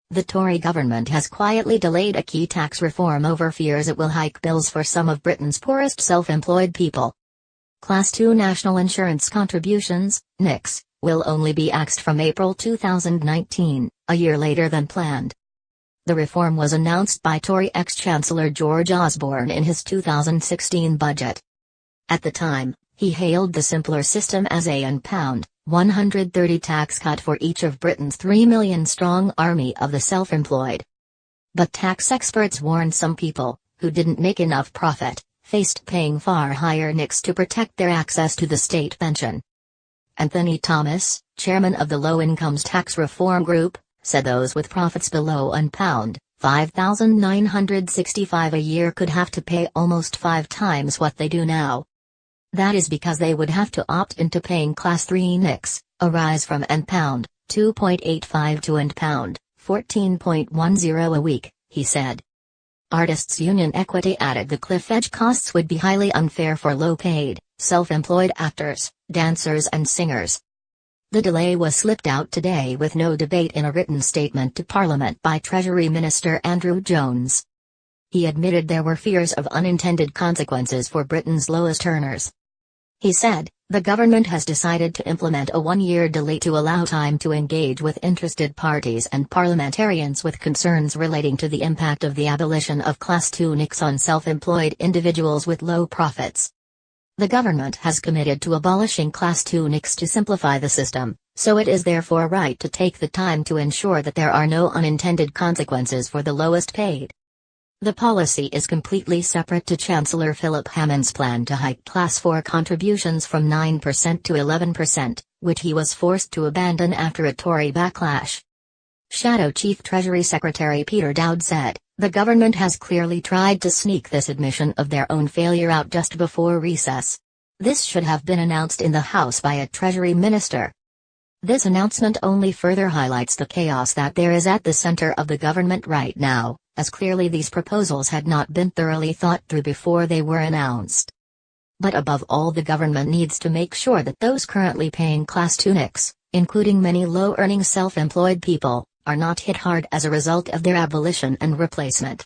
the Tory government has quietly delayed a key tax reform over fears it will hike bills for some of Britain's poorest self-employed people. Class 2 National Insurance Contributions, NICs, will only be axed from April 2019, a year later than planned. The reform was announced by Tory ex-Chancellor George Osborne in his 2016 budget. At the time, he hailed the simpler system as a £130 tax cut for each of Britain's 3 million-strong army of the self-employed. But tax experts warned some people, who didn't make enough profit, faced paying far higher NICs to protect their access to the state pension. Anthony Thomas, chairman of the Low Incomes Tax Reform Group, said those with profits below £5,965 a year could have to pay almost 5 times what they do now. That is because they would have to opt into paying Class 3 NICs, a rise from £2.85 to £14.10 a week, he said. Artists Union Equity added the cliff edge costs would be highly unfair for low-paid, self-employed actors, dancers and singers. The delay was slipped out today with no debate in a written statement to Parliament by Treasury Minister Andrew Jones. He admitted there were fears of unintended consequences for Britain's lowest earners. He said, the government has decided to implement a one-year delay to allow time to engage with interested parties and parliamentarians with concerns relating to the impact of the abolition of Class 2 NICs on self-employed individuals with low profits. The government has committed to abolishing Class 2 NICs to simplify the system, so it is therefore right to take the time to ensure that there are no unintended consequences for the lowest paid. The policy is completely separate to Chancellor Philip Hammond's plan to hike Class 4 contributions from 9% to 11%, which he was forced to abandon after a Tory backlash. Shadow Chief Treasury Secretary Peter Dowd said, the government has clearly tried to sneak this admission of their own failure out just before recess. This should have been announced in the House by a Treasury Minister. This announcement only further highlights the chaos that there is at the center of the government right now, as clearly these proposals had not been thoroughly thought through before they were announced. But above all, the government needs to make sure that those currently paying Class 2 NICs, including many low-earning self-employed people, are not hit hard as a result of their abolition and replacement.